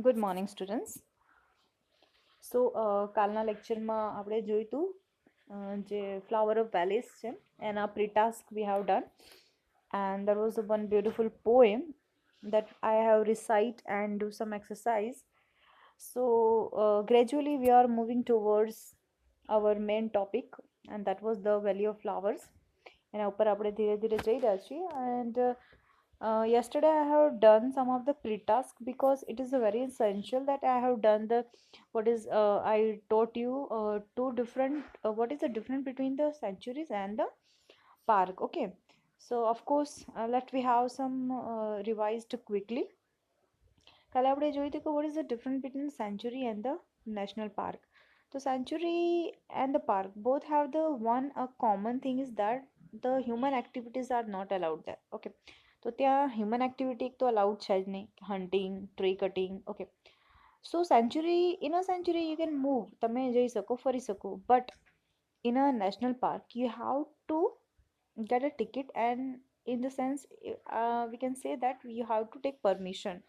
Good morning, students. સો કાલના લેક્ચરમાં આપણે જોઈતું જે ફ્લાવર ઓફ વેલીસ છે એના pre-task we have done and there was one beautiful poem that I have recite and do some exercise. So gradually we are moving towards our main topic, and that was the value of flowers. એના ઉપર આપણે ધીરે ધીરે જઈ રહ્યા છીએ and yesterday I have done some of the pre-task because it is a very essential that I have done the what is I taught you two different what is the difference between the sanctuaries and the park. Okay, so of course let we have some revised quickly. કાલે આપણે જોયું હતું કે what is the difference between sanctuary and the national park. So sanctuary and the park both have the one a common thing is that the human activities are not allowed there. Okay, તો ત્યાં human activity એક તો allowed છે જ નહીં, hunting, tree cutting. Okay, so sanctuary in a sanctuary you can move, તમે જઈ શકો, ફરી શકો, but in a national park you have to get a ticket, and in the sense we can say that you have to take permission.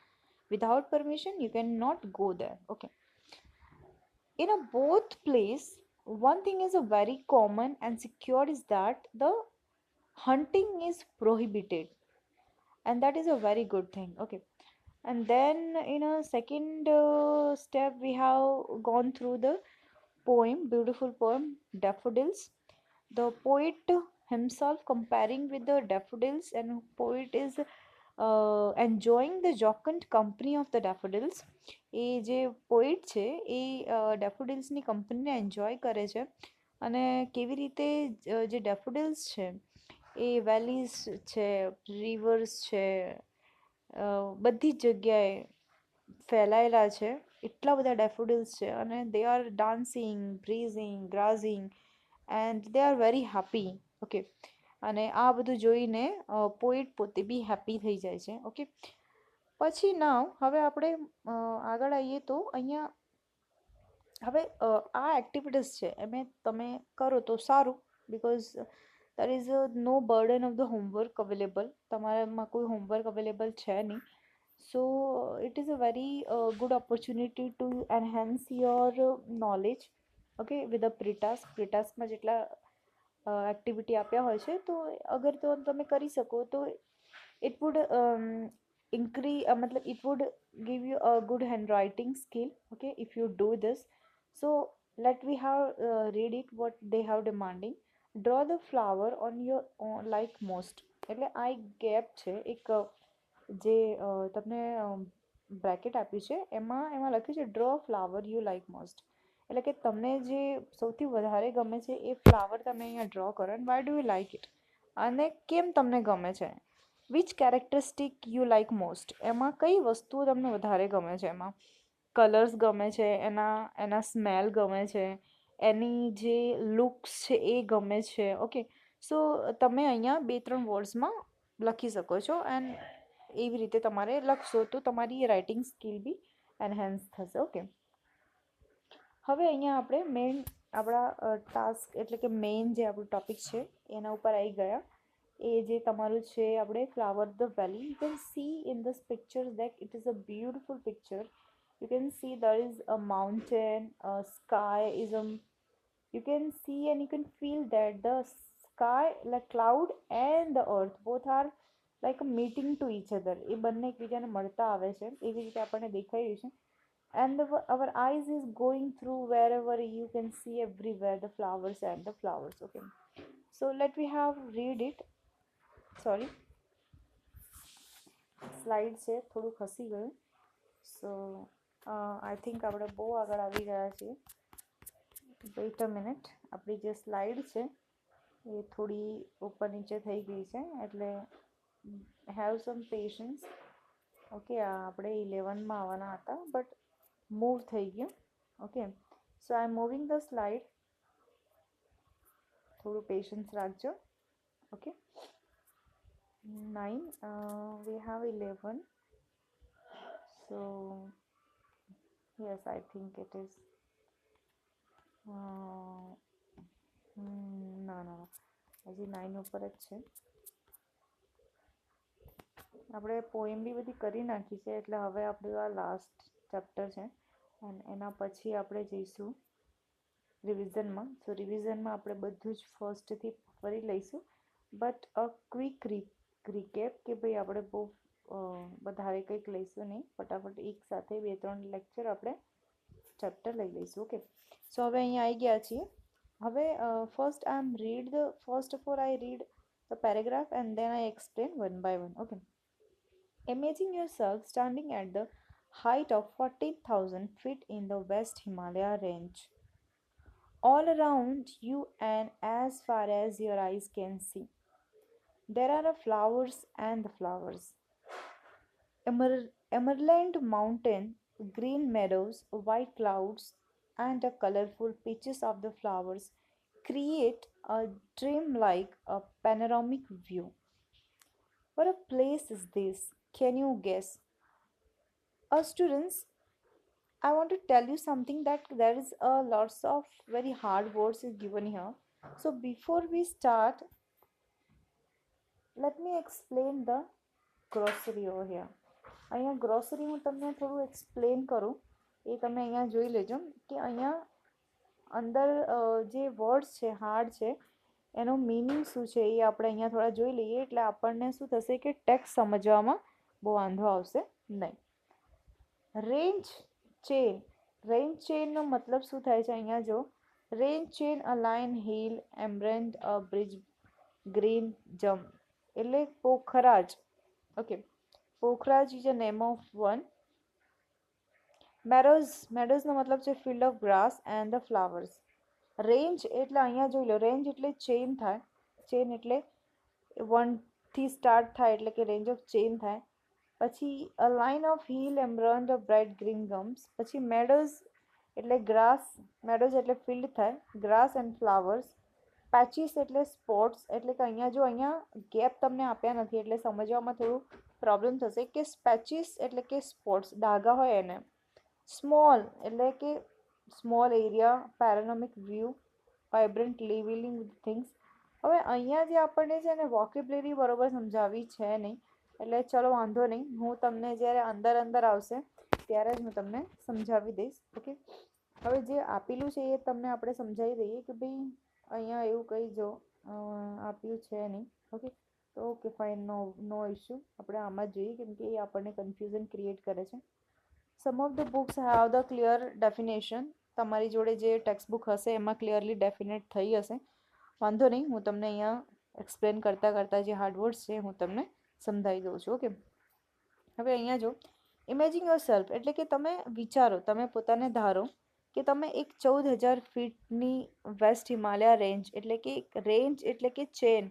Without permission you cannot go there. Okay, in a both place one thing is a very common and secure is that the hunting is prohibited, and that is a very good thing. Okay, and then in a second step we have gone through the poem, beautiful poem, daffodils. The poet himself comparing with the daffodils, and poet is enjoying the jocund company of the daffodils. એ જે poet છે એ ડેફોડિલ્સની કંપનીને enjoy કરે છે, અને કેવી રીતે જે ડેફોડિલ્સ છે એ વેલીઝ છે, રિવર્સ છે, બધી જ જગ્યાએ ફેલાયેલા છે. એટલા બધા ડેફોડિલ્સ છે અને they are dancing, breezing, grazing and they are very happy. Okay, અને આ બધું જોઈને પોઈટ પોતે બી હેપી થઈ જાય છે. ઓકે, પછી નાવ હવે આપણે આગળ આવીએ તો અહીંયા હવે આ એક્ટિવિટીઝ છે એમે તમે કરો તો સારું, because there is no burden of the homework available. તમારામાં કોઈ હોમવર્ક અવેલેબલ છે નહીં. So it is a very good opportunity to enhance your knowledge. Okay, with the pre-task. Pre-taskમાં જેટલા એક્ટિવિટી આપ્યા હોય છે તો અગર તો તમે કરી શકો તો it would increase मतलब it would give you a good handwriting skill. Okay, if you do this. So let we have read it what they have demanding. Draw the flower on your like most. એટલે આ એક gap છે, એક જે તમને bracket આપ્યું છે એમાં લખ્યું છે draw flower you like most. એટલે કે તમને જે સૌથી વધારે ગમે છે એ ફ્લાવર તમે અહીંયા ડ્રો કરો, and why do you like it, અને કેમ તમને ગમે છે. Which characteristic you like most, એમાં કઈ વસ્તુઓ તમને વધારે ગમે છે. એમાં કલર્સ ગમે છે, એના સ્મેલ ગમે છે, એની જે લુક્સ છે એ ગમે છે. ઓકે, સો તમે અહીંયા 2-3 વર્ડ્સમાં લખી શકો છો, એન્ડ એવી રીતે તમારે લખશો તો તમારી રાઇટિંગ સ્કિલ બી એનહેન્સ થશે. ઓકે, હવે અહીંયા આપણે મેઇન આપણા ટાસ્ક એટલે કે મેઇન જે આપણું ટોપિક છે એના ઉપર આવી ગયા. એ જે તમારું છે આપણે flower the valley. You can see in this picture that it is a beautiful picture. You can see there is a mountain, a sky is you can see and you can feel that the sky, like cloud and the earth both are like meeting to each other. એ બંને એકબીજાને મળતા આવે છે એવી રીતે આપણને દેખાઈ રહ્યું છે. And our eyes is going through wherever you can see everywhere the flowers and the flowers. Okay, so let we have read it. Sorry, slide છે થોડું ખસી ગયું. સો આઈ થિંક આપણે બહુ આગળ આવી ગયા છીએ. વેઇટ અ મિનિટ, આપણી જે સ્લાઇડ છે એ થોડી ઉપર નીચે થઈ ગઈ છે, એટલે હેવ સમ પેશન્સ. ઓકે, આપણે 11માં આવવાના હતા બટ મૂવ થઈ ગયું. Okay, so I am moving the slide, થોડું પેશન્સ રાખજો. Okay, 9 we have 11. So yes, I think it is ના હજી 9 ઉપર જ છે. આપણે પોએમ બી બધી કરી નાખી છે, એટલે હવે આપણું આ લાસ્ટ ચેપ્ટર છે, અને એના પછી આપણે જઈશું રિવિઝનમાં. સો રિવિઝનમાં આપણે બધું જ ફર્સ્ટથી ફરી લઈશું, બટ અ ક્વિક રિકેપ કે ભાઈ આપણે બહુ વધારે કંઈક લઈશું નહીં, ફટાફટ એક સાથે 2-3 લેક્ચર આપણે ચેપ્ટર લઈ લઈશું. ઓકે, સો હવે અહીંયા આવી ગયા છીએ. હવે first of all I read the paragraph and then I explain one by one. Okay. Imagine yourself standing at the height of 14,000 feet in the West Himalaya range. All around you and as far as your eyes can see, there are flowers and the flowers. Emerald mountain, green meadows, white clouds, and the colorful pitches of the flowers create a dream-like a panoramic view. What a place is this? Can you guess? Students, I want to tell you something that there is lots of very hard words is given here. So before we start, let me explain the grocery over here. અહીંયા grocery હું તમને થોડું explain કરું, એ તમે અહીંયા જોઈ લેજો કે અહીંયા અંદર જે વર્ડ્સ છે હાર્ડ છે એનો મિનિંગ શું છે એ આપણે અહીંયા થોડા જોઈ લઈએ, એટલે આપણને શું થશે કે ટેક્સ્ટ સમજવામાં બહુ વાંધો આવશે નહીં. રેન્જ ચેનનો મતલબ શું થાય છે અહીંયા જો, range chain a line hill embrowned a bridge green jump, એટલે પોખરાજ. Okay, Pokhraj is a name of one. મેડોઝનો મતલબ છે field of grass and the flowers. Range એટલે અહીંયા જોઈ લો, રેન્જ એટલે ચેન થાય, ચેન એટલે 1થી સ્ટાર્ટ થાય એટલે કે રેન્જ ઓફ ચેન થાય. પછી a line of hill embrowned of bright green gums. પછી મેડોઝ એટલે ગ્રાસ, મેડોઝ એટલે ફિલ્ડ થાય, ગ્રાસ એન્ડ ફ્લાવર્સ. પેચીસ એટલે સ્પોટ્સ, એટલે કે અહીંયા જો અહીંયા ગેપ તમને આપ્યા નથી એટલે સમજવામાં થોડું પ્રોબ્લેમ થશે કે પેચીસ એટલે કે સ્પોટ્સ, ડાઘા હોય એને. સ્મોલ એટલે કે small area, panoramic view, vibrant living things. હવે અહીંયા જે આપણને છે ને વોકેબ્યુલરી બરોબર સમજાવી છે નહીં, એટલે ચલો વાંધો નહીં, હું તમને જ્યારે અંદર આવશે ત્યારે જ હું તમને સમજાવી દઈશ. ઓકે, હવે જે આપેલું છે એ તમને આપણે સમજાવી દઈએ કે ભાઈ અહીંયા એવું કંઈ જો આપ્યું છે નહીં. ઓકે, તો ઓકે ફાઇન, નો ઇશ્યુ, આપણે આમાં જ જોઈએ કેમ કે એ આપણને કન્ફ્યુઝન ક્રિએટ કરે છે. Some of the books have the clear definition. તમારી જોડે જે ટેક્સ્ટ બુક હશે એમાં ક્લિયરલી ડેફિનેટ થઈ હશે, વાંધો નહીં, હું તમને અહીંયા એક્સપ્લેન કરતાં જે હાર્ડ વર્ડ્સ છે હું તમને સમજાવી દઉં છું. ઓકે, હવે અહીંયા જો ઇમેજિન યોર સેલ્ફ એટલે કે તમે વિચારો, તમે પોતાને ધારો કે તમે એક 14,000 ફીટની વેસ્ટ હિમાલયા રેન્જ, એટલે કે રેન્જ એટલે કે ચેન,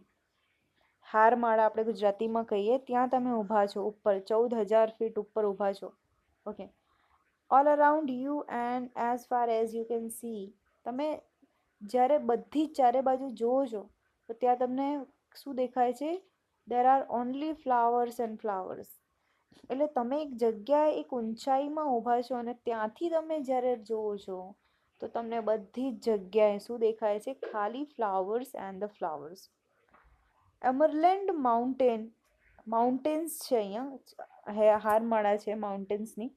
હારમાળા આપણે ગુજરાતીમાં કહીએ, ત્યાં તમે ઊભા છો ઉપર, 14,000 ફીટ ઉપર ઊભા છો. Okay, all around you and as far as you can see, તમે જ્યારે બધી જ ચારે બાજુ જુઓ છો તો ત્યાં તમને શું દેખાય છે? There R only flowers and flowers. એટલે તમે એક જગ્યાએ એક ઊંચાઈમાં ઊભા છો અને ત્યાંથી તમે જ્યારે જુઓ છો તો તમને બધી જ જગ્યાએ શું દેખાય છે? ખાલી flowers and the flowers. Emerald mountains છે અહીંયા, હારમાળા છે માઉન્ટેન્સની.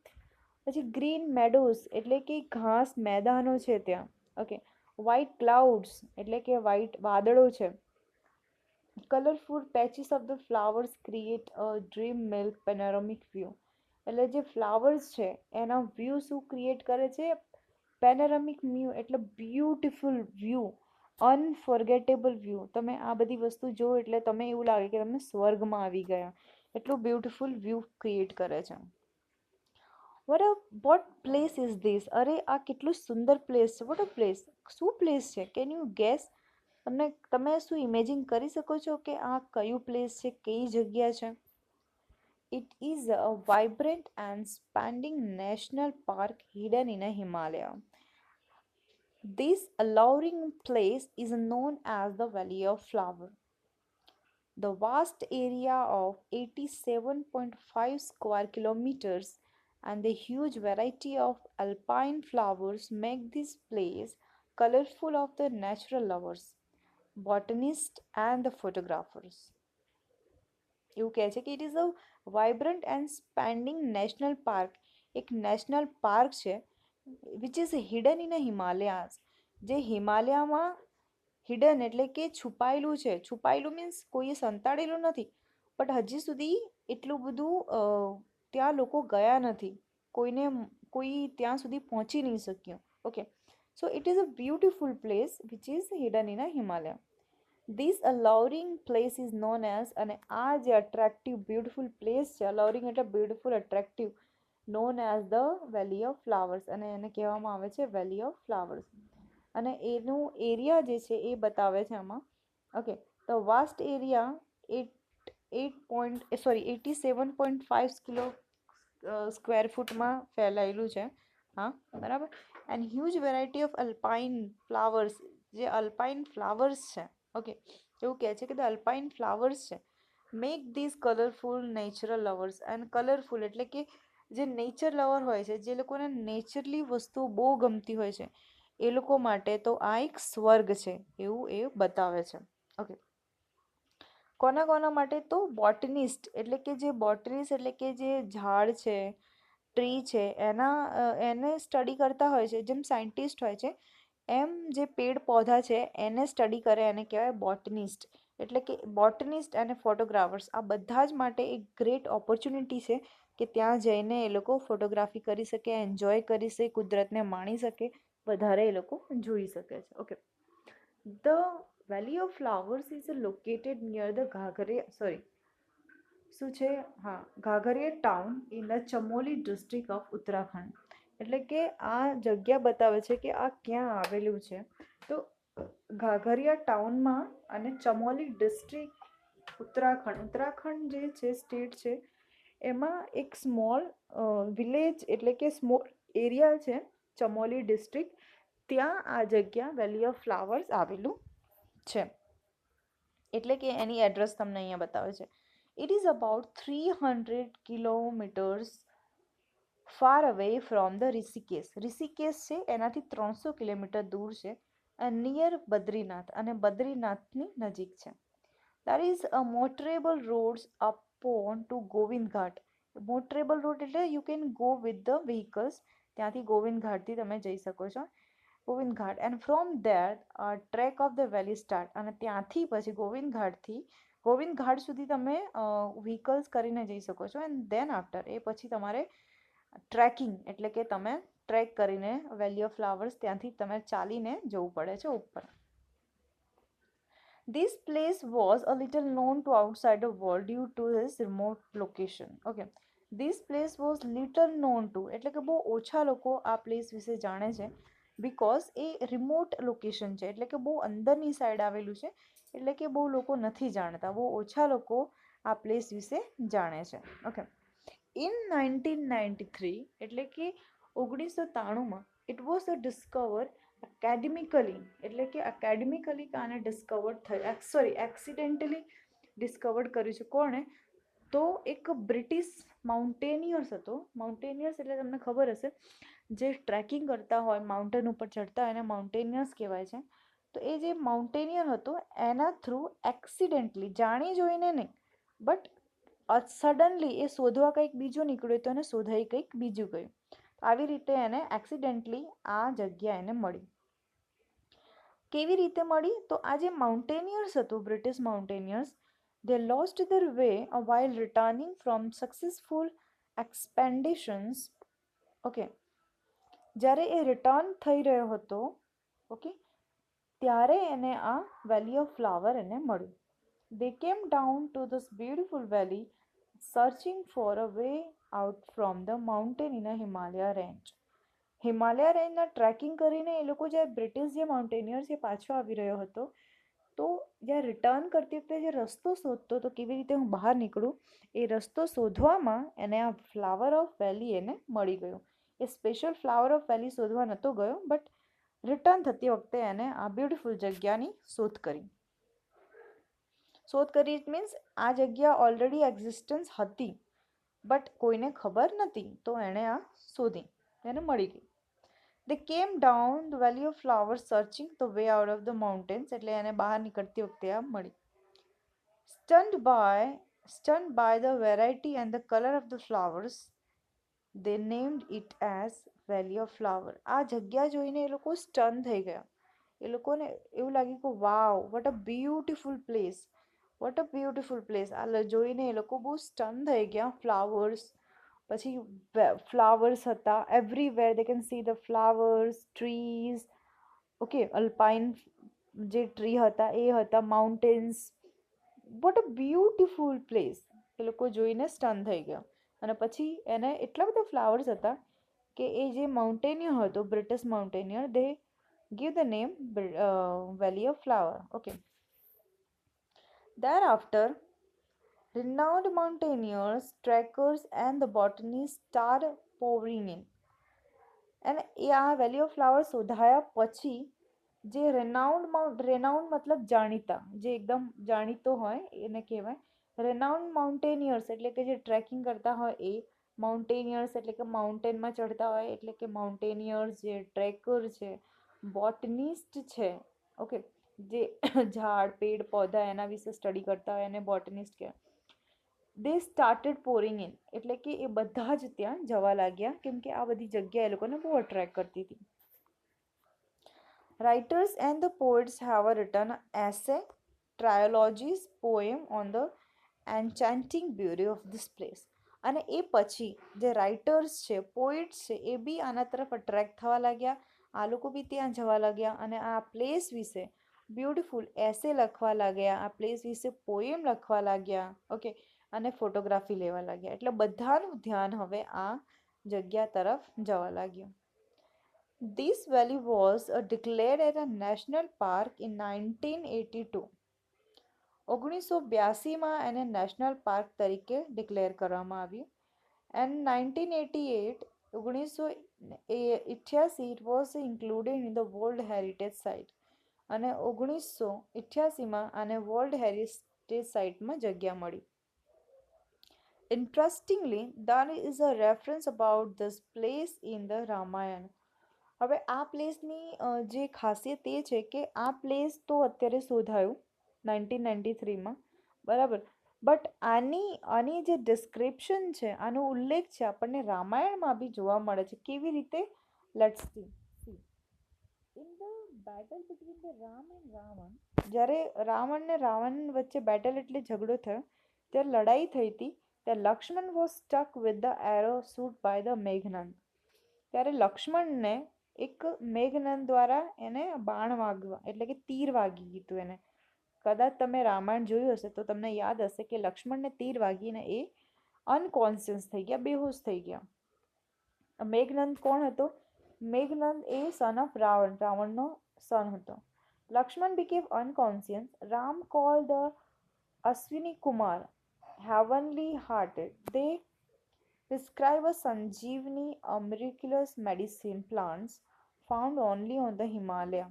પછી ગ્રીન મેડોઝ એટલે કે ઘાસ મેદાનો છે ત્યાં. ઓકે, વ્હાઇટ ક્લાઉડ્સ એટલે કે વ્હાઇટ વાદળો છે. Colourful patches of the flowers create a dream milk પેનોરામિક view. એટલે જે ફ્લાવર્સ છે એના વ્યૂ શું ક્રિએટ કરે છે? પેનોરામિક વ્યૂ એટલે બ્યુટિફુલ વ્યૂ, અનફોર્ગેટેબલ વ્યૂ. તમે આ બધી વસ્તુ જો એટલે તમે એવું લાગે કે તમે સ્વર્ગમાં આવી ગયા, એટલું બ્યુટિફુલ વ્યૂ ક્રિએટ કરે છે. What place is this? અરે આ કેટલું સુંદર પ્લેસ છે. વોટ અ પ્લેસ, શું પ્લેસ છે? Can you guess? તમે શું ઇમેજિન કરી શકો છો કે આ કયું પ્લેસ છે, કઈ જગ્યા છે? It is a vibrant and spending national park hidden in a Himalaya. This alluring place is known as the Valley of Flower. The vast area of 87.5 square kilometers and the huge variety of alpine flowers make this place colorful of the natural lovers, botanists and the photographers. એવું કહે છે કે it is a vibrant and spending national park, એક national park છે which is hidden in Himalayas. જે હિમાલયામાં hidden એટલે કે છુપાયેલું છે. છુપાયેલું મીન્સ કોઈએ સંતાડેલું નથી, બટ હજી સુધી એટલું બધું ત્યાં લોકો ગયા નથી. કોઈ ત્યાં સુધી પહોંચી નહીં શક્યું. Okay, so it is a beautiful place which is hidden in a Himalaya. This alluring place is known as, અને આ જે અટ્રેક્ટિવ બ્યુટિફુલ પ્લેસ છે, અલાઉરિંગ એટલે beautiful attractive, known as the valley of flowers, અને એને કહેવામાં આવે છે વેલી ઓફ ફ્લાવર્સ. અને એનું એરિયા જે છે એ બતાવે છે આમાં. Okay, the vast area 87.5 kilo square ફૂટમાં ફેલાયેલું છે. હા, બરાબર. And huge variety of alpine flowers, જે અલ્પાઇન ફ્લાવર્સ છે, ઓકે, એવું કહે છે કે ધ અલ્પાઇન ફ્લાવર્સ છે make this colourful natural lovers. And colourful એટલે કે જે નેચર લવર હોય છે, જે લોકોને નેચરલી વસ્તુઓ બહુ ગમતી હોય છે, એ લોકો માટે તો આ એક સ્વર્ગ છે એવું એ બતાવે છે. ઓકે, કોના કોના માટે? તો બોટનિસ્ટ એટલે કે જે બોટનિસ્ટ એટલે કે જે ઝાડ છે, ટ્રી છે, એને સ્ટડી કરતા હોય છે. જેમ સાયન્ટિસ્ટ હોય છે એમ જે પેડ પૌધા છે એને સ્ટડી કરે એને કહેવાય બોટનિસ્ટ. એટલે કે બોટનિસ્ટ અને ફોટોગ્રાફર્સ આ બધા જ માટે એક ગ્રેટ ઓપોર્ચ્યુનિટી છે કે ત્યાં જઈને એ લોકો ફોટોગ્રાફી કરી શકે, એન્જોય કરી શકે, કુદરતને માણી શકે, વધારે એ લોકો જોઈ શકે છે. Okay, the valley of flowers is located near the શું છે? હા, Ghangaria town in the Chamoli district of Uttarakhand. એટલે કે આ જગ્યા બતાવે છે કે આ ક્યાં આવેલું છે. તો ઘાઘરિયા ટાઉનમાં અને ચમોલી ડિસ્ટ્રિક્ટ ઉત્તરાખંડ જે છે સ્ટેટ છે, એમાં એક સ્મોલ વિલેજ એટલે કે સ્મોલ એરિયા છે ચમોલી ડિસ્ટ્રિક્ટ. ત્યાં આ જગ્યા વેલી ઓફ ફ્લાવર્સ આવેલું છે. એટલે કે એની એડ્રેસ તમને અહીંયા બતાવે છે. It is about 300 kilometres far away from the Rishikesh. Rishikesh છે એનાથી 300 કિલોમીટર દૂર છે, નિયર બદ્રીનાથ, અને બદ્રીનાથની નજીક છે. There is a motorable roads upon to Govind Ghat. Motorable road એટલે you can go with the vehicles. ત્યાંથી ગોવિંદ ઘાટથી તમે જઈ શકો છો, Govind Ghat. And from there trek of the valley start. અને ત્યાંથી પછી ગોવિંદ ઘાટ સુધી તમે વ્હીકલ્સ કરીને જઈ શકો છો. એન્ડ દેન આફ્ટર એ પછી તમારે ટ્રેકિંગ એટલે કે તમે ટ્રેક કરીને વેલી ઓફ ફ્લાવર્સ ત્યાંથી તમે ચાલીને જવું પડે છે ઉપર. This place was a little known to outsider world due to its remote location. Okay, this place was little known to એટલે કે બહુ ઓછા લોકો આ પ્લેસ વિશે જાણે છે, બીકોઝ એ રિમોટ લોકેશન છે એટલે કે બહુ અંદરની સાઈડ આવેલું છે, એટલે કે બહુ લોકો નથી જાણતા, બહુ ઓછા લોકો આ પ્લેસ વિશે જાણે છે. ઓકે, ઇન 1993 એટલે કે 1993માં ઇટ વોઝ ડિસ્કવર એકેડેમિકલી, એટલે કે એકેડેમિકલી આને ડિસ્કવર્ડ થઈ, એક્સિડેન્ટલી ડિસ્કવર્ડ કર્યું છે. કોણે? તો એક બ્રિટિશ માઉન્ટેનિયર્સ હતો. માઉન્ટેનિયર્સ એટલે તમને ખબર હશે જે ટ્રેકિંગ કરતા હોય, માઉન્ટેન ઉપર ચડતા હોય એને માઉન્ટેનિયર્સ કહેવાય છે. તો એ જે માઉન્ટેનિયર હતો એના થ્રુ એક્સિડેન્ટલી, જાણી જોઈને નહીં, બટ સડનલી એ શોધવા કંઈક બીજું નીકળ્યું તો એને શોધાઈ કંઈક બીજું ગયું. આવી રીતે એને એક્સિડેન્ટલી આ જગ્યા એને મળી. કેવી રીતે મળી? તો આ જે માઉન્ટેનિયર્સ હતું, British mountaineers, they lost their way while returning from successful expeditions. Okay, જ્યારે એ રિટર્ન થઈ રહ્યો હતો, ઓકે, ત્યારે એને આ વેલી ઓફ ફ્લાવર એને મળ્યું. They came down to this beautiful valley searching for a way out from the mountain in a Himalaya range. Himalaya રેન્જના ટ્રેકિંગ કરીને એ લોકો જે બ્રિટિશ જે માઉન્ટેનિયર્સ એ પાછો આવી રહ્યો હતો, તો જ્યાં રિટર્ન કરતી વખતે જે રસ્તો શોધતો તો કેવી રીતે હું બહાર નીકળું, એ રસ્તો શોધવામાં એને આ ફ્લાવર ઓફ વેલી એને મળી ગયું. એ સ્પેશિયલ ફ્લાવર ઓફ વેલી શોધવા નહોતો ગયો, બટ રિટર્ન થતી વખતે એને આ બ્યુટિફુલ જગ્યાની શોધ કરી. શોધ કરી ઇટ મીન્સ આ જગ્યા ઓલરેડી એક્ઝિસ્ટન્સ હતી, બટ કોઈને ખબર નથી, તો એણે આ શોધી, એને મળી ગઈ. They came down the valley of flowers searching the way out of the mountains. એટલે એને બહાર નીકળતી વખતે આ મળી. Stunned by the variety and the color of the flowers, they named it as valley of flower. આ જગ્યા જોઈને એ લોકો સ્ટન થઈ ગયા. એ લોકોને એવું લાગ્યું કે wow, what a beautiful place, what a beautiful place. આ જોઈને એ લોકો બહુ સ્ટન થઈ ગયા. ફ્લાવર્સ, પછી ફ્લાવર્સ હતા everywhere, they can see the flowers, trees, okay, alpine જે ટ્રી હતા એ હતા, mountains. What a beautiful place. એ લોકો જોઈને સ્ટન થઈ ગયા. અને પછી એને એટલા બધા ફ્લાવર્સ હતા કે એ જે માઉન્ટેનિયર હતો, British mountaineer, they give the name Valley of Flower. Okay. Thereafter, renowned mountaineers, trekkers, and the botanists started pouring in. અને એ આ વેલી ઓફ ફ્લાવર શોધાયા પછી જે રેનાઉન્ડ મતલબ જાણીતા, જે એકદમ જાણીતો હોય એને કહેવાય રેનાઉન્ડ માઉન્ટેનિયર્સ, એટલે કે જે ટ્રેકિંગ કરતા હોય એ, માઉન્ટેનિયર્સ એટલે કે માઉન્ટેનમાં ચડતા હોય એટલે કે માઉન્ટેનિયર્સ, જે ટ્રેકર છે, બોટનિસ્ટ છે, ઓકે, જે ઝાડ પેડ પૌધા એના વિશે સ્ટડી કરતા હોય એને બોટનિસ્ટ કહેવાય. દે સ્ટાર્ટેડ પોરિંગ ઇન, એટલે કે એ બધા જ ત્યાં જવા લાગ્યા કેમ કે આ બધી જગ્યા એ લોકોને બહુ અટ્રેક્ટ કરતી હતી. Writers and the poets have written essay, trilogies, poem on the enchanting beauty of this place. અને એ પછી જે રાઇટર્સ છે, પોએટ્સ છે, એ બી આના તરફ અટ્રેક્ટ થવા લાગ્યા. આ લોકો બી ત્યાં જવા લાગ્યા અને આ પ્લેસ વિશે બ્યુટીફુલ એસે લખવા લાગ્યા, આ પ્લેસ વિશે પોએમ લખવા લાગ્યા, ઓકે, અને ફોટોગ્રાફી લેવા લાગ્યા. એટલે બધાનું ધ્યાન હવે આ જગ્યા તરફ જવા લાગ્યું. This valley was declared as a national park in 1982. 1982માં એને નેશનલ પાર્ક તરીકે ડિક્લેર કરવામાં આવ્યું. And 1988, 1988 it was included in the World Heritage Site. અને 1988માં આને વર્લ્ડ હેરિટેજ સાઇટમાં જગ્યા મળી. Interestingly, there is a reference about this place in the Ramayana. હવે આ પ્લેસની જે ખાસિયત એ છે કે આ પ્લેસ તો અત્યારે શોધાયું 1993માં, બરાબર, બટ આની જે ડિસ્ક્રિપ્શન છે, આનો ઉલ્લેખ છે આપણને રામાયણમાં બી જોવા મળે છે. કેવી રીતે? Let's see. In the battle between the Ram and Ravan, જ્યારે રામ અને રાવણ વચ્ચે બેટલ એટલે ઝઘડો થયો, ત્યારે લડાઈ થઈ હતી, ત્યારે Lakshman was stuck with the arrow shoot by the Meghnad. ત્યારે લક્ષ્મણને એક મેઘનંદ દ્વારા એને બાણ વાગવા એટલે કે તીર વાગી ગયું એને. કદાચ તમે રામાયણ જોયું હશે તો તમને યાદ હશે કે લક્ષ્મણને તીર વાગીને એ અનકોન્શિયસ થઈ ગયા, બેહોશ થઈ ગયા. મેઘનંદ કોણ હતો? મેઘનંદ એ સન ઓફ રાવણ, રાવણનો સન હતો. Lakshman became unconscious. Ram called the Ashwini Kumar heavenly hearted. They prescribe a Sanjeevani, a miraculous medicine plants found only on the Himalaya.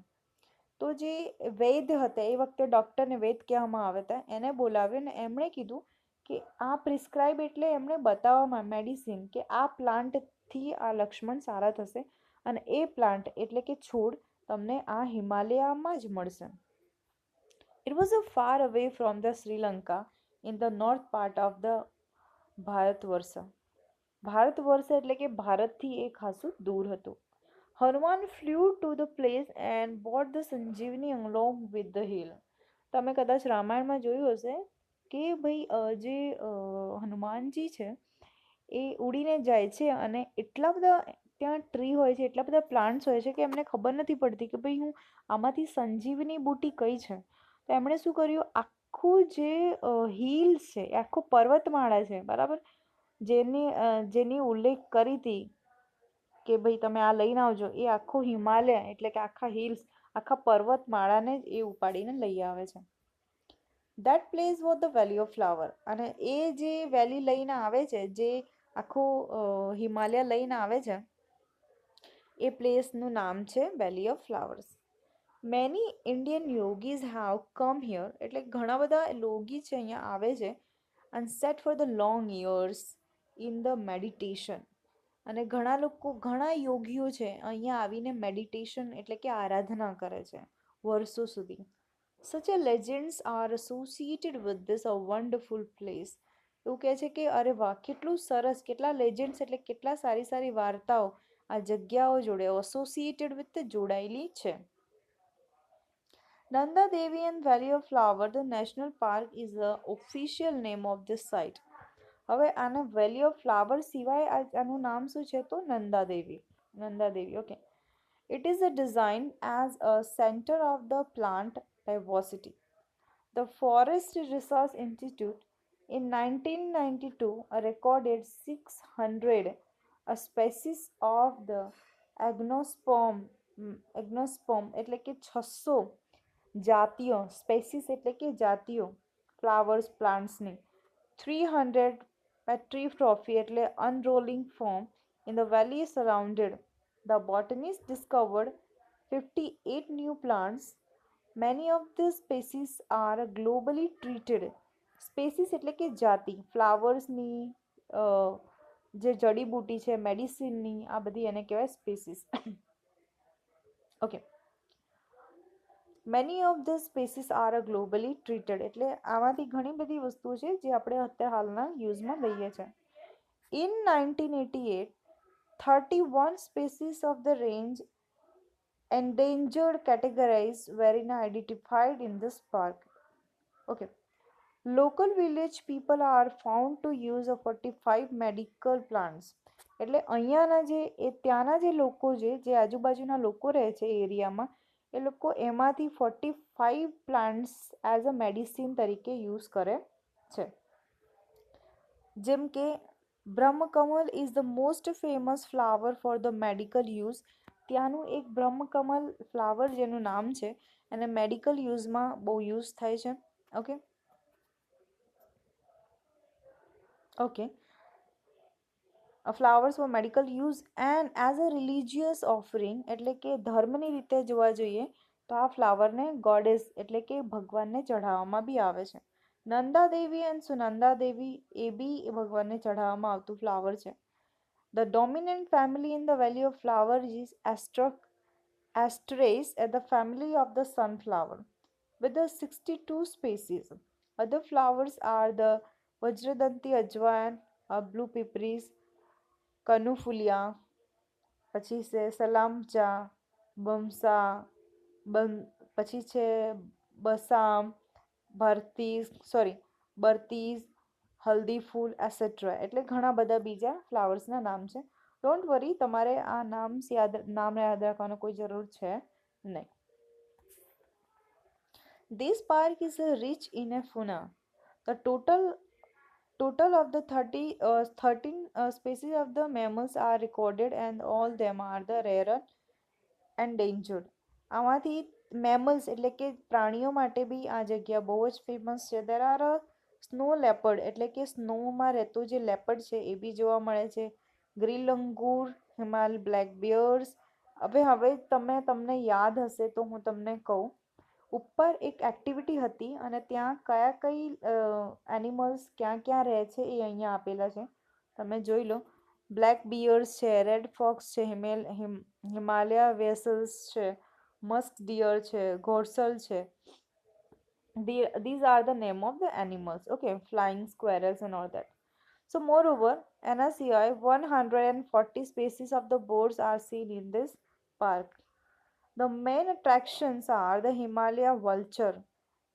તો જે વૈદ્ય હતા, એ વખતે ડૉક્ટરને વૈદ્ય કહેવામાં આવે હતા, એને બોલાવ્યો ને એમણે કીધું કે આ પ્રિસ્ક્રાઇબ એટલે એમણે બતાવવામાં મેડિસિન કે આ પ્લાન્ટથી આ લક્ષ્મણ સારા થશે અને એ પ્લાન્ટ એટલે કે છોડ તમને આ હિમાલયામાં જ મળશે. It was a far away from the Sri Lanka in the north part of the Bharatvarsh. Bharatvarsh એટલે કે ભારતથી એ ખાસું દૂર હતું. Hanuman flew to the place and boat the Sanjeevani along with the hill. તમે કદાચ રામાયણમાં જોયું હશે કે ભાઈ જે હનુમાનજી છે એ ઉડીને જાય છે અને એટલા બધા ત્યાં ટ્રી હોય છે, એટલા બધા પ્લાન્ટ્સ હોય છે કે એમને ખબર નથી પડતી કે ભાઈ હું આમાંથી સંજીવની બુટી કઈ છે. તો એમણે શું કર્યું, આખું જે હિલ્સ છે, આખો પર્વતમાળા છે, બરાબર, જેની ઉલ્લેખ કરી હતી કે ભાઈ તમે આ લઈને આવજો, એ આખો હિમાલય એટલે કે આખા હિલ્સ, આખા પર્વતમાળાને જ એ ઉપાડીને લઈ આવે છે. That place was the valley of flower. અને એ જે વેલી લઈને આવે છે, જે આખું હિમાલય લઈને આવે છે, એ પ્લેસનું નામ છે valley of flowers. Many Indian yogis have come here, એટલે ઘણા બધા યોગી છે અહીંયા આવે છે, and sat for the long years in the meditation. અને ઘણા યોગીઓ છે અહીંયા આવીને મેડિટેશન એટલે કે આરાધના કરે છે વર્ષો સુધી. Such a legends are associated with this a wonderful place. એવું કહે છે કે અરે વાહ, કેટલું સરસ, કેટલા લેજેન્ડ્સ એટલે કેટલા સારી સારી વાર્તાઓ આ જગ્યાઓ જોડે એસોસિએટેડ વિથ જોડાયેલી છે. Nanda Devi and Valley of Flower, the national park, is the official name of this site. હવે આને વેલી ઓફ ફ્લાવર સિવાય આનું નામ શું છે તો નંદા દેવી. નંદા દેવી, okay. It is designed as a center of the plant diversity. The Forest Research Institute in 1992 recorded 600 species of the agnosperm એટલે કે 600 જાતિઓ, સ્પેસીસ એટલે કે જાતિઓ ફ્લાવર્સ પ્લાન્ટ્સની, 300 petrifrophy એટલે unrolling form in the valley surrounded. The botanists discovered 58 new plants. Many of these species are globally treated. Spaces એટલે કે જાતિ ફ્લાવર્સની, જે જડીબુટી છે મેડિસિનની, આ બધી એને કહેવાય species. Okay. Many of the species are globally treated એટલે આમાંથી ઘણી બધી વસ્તુઓ છે જે આપણે અત્યારે હાલના યુઝમાં લઈએ છીએ. In 1988, 31 species of the range endangered categorized were identified in this park. Okay. Local village people are found to use a 45 medical plants. એટલે અહીંયાના જે ત્યાંના જે લોકો જે આજુબાજુના લોકો રહે છે એરિયામાં, એ લોકો એમાંથી 45 પ્લાન્ટ્સ એઝ અ મેડિસિન તરીકે યુઝ કરે છે. જેમ કે Brahmakamal is the most famous flower for the medical use. ત્યાંનું એક બ્રહ્મકમલ ફ્લાવર જેનું નામ છે એને મેડિકલ યુઝમાં બહુ યુઝ થાય છે. Okay okay flowers four medical use and as a religious offering એટલે કે ધર્મની રીતે જોવા જોઈએ તો આ ફ્લાવરને ગોડેસ એટલે કે ભગવાનને ચઢાવવામાં બી આવે છે. નંદા દેવી એન્ડ સુનંદા દેવી એ બી ભગવાનને ચઢાવવામાં આવતું ફ્લાવર છે. The dominant family in the valley of flower is Astraceae at the family of the sunflower with the 62 species. Other flowers are the Vajradanti ajwain, blue pipris, કનુફુલિયા, પછી છે સલામચા, બમસા, પછી છે બસામ, બરતીઝ, હલ્દી ફૂલ એસેટ્રા. એટલે ઘણા બધા બીજા ફ્લાવર્સના નામ છે. ડોન્ટ વરી, તમારે આ નામ યાદ રાખવાનો કોઈ જરૂર છે નહીં. This park is rich in fauna. The total of the 13 species of the mammals are recorded and all them are the rare and endangered. આમાંથી મેમલ્સ એટલે કે પ્રાણીઓ માટે બી આ જગ્યા બહુ જ ફેમસ છે. દેર આર સ્નો લેપર્ડ એટલે કે સ્નોમાં રહેતો જે લેપર્ડ છે એ બી જોવા મળે છે. Green langur, Himalayan black bears. હવે તમને યાદ હશે તો હું તમને કહું. ઉપર એક એક્ટિવિટી હતી અને ત્યાં કઈ એનિમલ્સ ક્યાં રહે છે એ અહીંયા આપેલા છે, તમે જોઈ લો. બ્લેક બિયર્સ છે, રેડ ફોક્સ છે, હિમાલયા વેસલ્સ છે, મસ્ક ડિયર છે, ઘોરસલ છે. These are the name of the animals. Okay, flying squirrels and all that. So moreover, NSCI 140 species of the birds are seen in this park. The main attractions are the Himalaya vulture.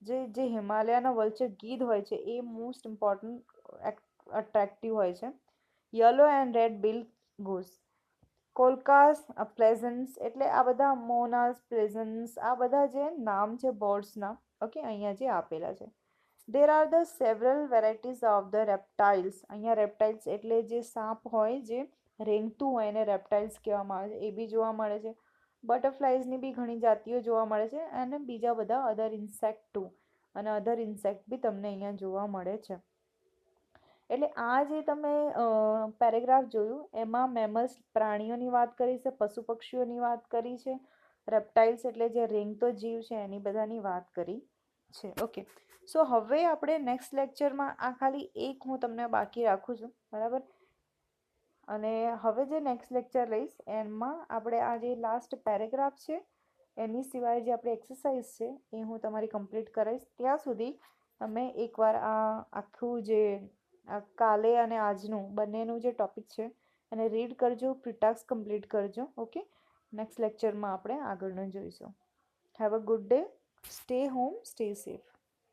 જે હિમાલયાના vulture ગીધ હોય છે એ most important attractive હોય છે. Yellow and red bill goose, કોલકાસ, પ્લેઝન્સ એટલે આ બધા મોનાસ, પ્લેઝન્સ, આ બધા જે નામ છે બર્ડ્સના, ઓકે, અહીંયા જે આપેલા છે. There are the several varieties of the reptiles. અહીંયા રેપ્ટાઇલ્સ એટલે જે સાપ હોય જે રેંગતું હોય એને રેપ્ટાઇલ્સ કહેવામાં આવે છે, એ બી જોવા મળે છે. બટરફ્લાઇઝની બી ઘણી જાતિઓ જોવા મળે છે અને બીજા બધા અધર ઇન્સેક્ટો અને અધર ઇન્સેક્ટ બી તમને અહીંયા જોવા મળે છે. એટલે આ જે તમે પેરેગ્રાફ જોયું એમાં મેમલ્સ પ્રાણીઓની વાત કરી છે, પશુ પક્ષીઓની વાત કરી છે, રેપ્ટાઇલ્સ એટલે જે રેંગતો જીવ છે એની બધાની વાત કરી છે. ઓકે, સો હવે આપણે નેક્સ્ટ લેક્ચરમાં આ ખાલી એક હું તમને બાકી રાખું છું, બરાબર. અને હવે જે નેક્સ્ટ લેક્ચર લઈશ એમાં આપણે આ જે લાસ્ટ પેરેગ્રાફ છે એની સિવાય જે આપણે એક્સરસાઇઝ છે એ હું તમારી કમ્પ્લીટ કરાવીશ. ત્યાં સુધી તમે એકવાર આ આખું જે કાલે અને આજનું બંનેનું જે ટોપિક છે એને રીડ કરજો, પ્રીટાસ્ક કમ્પ્લીટ કરજો. ઓકે, નેક્સ્ટ લેક્ચરમાં આપણે આગળનું જોઈશું. Have a good day, stay home, stay safe.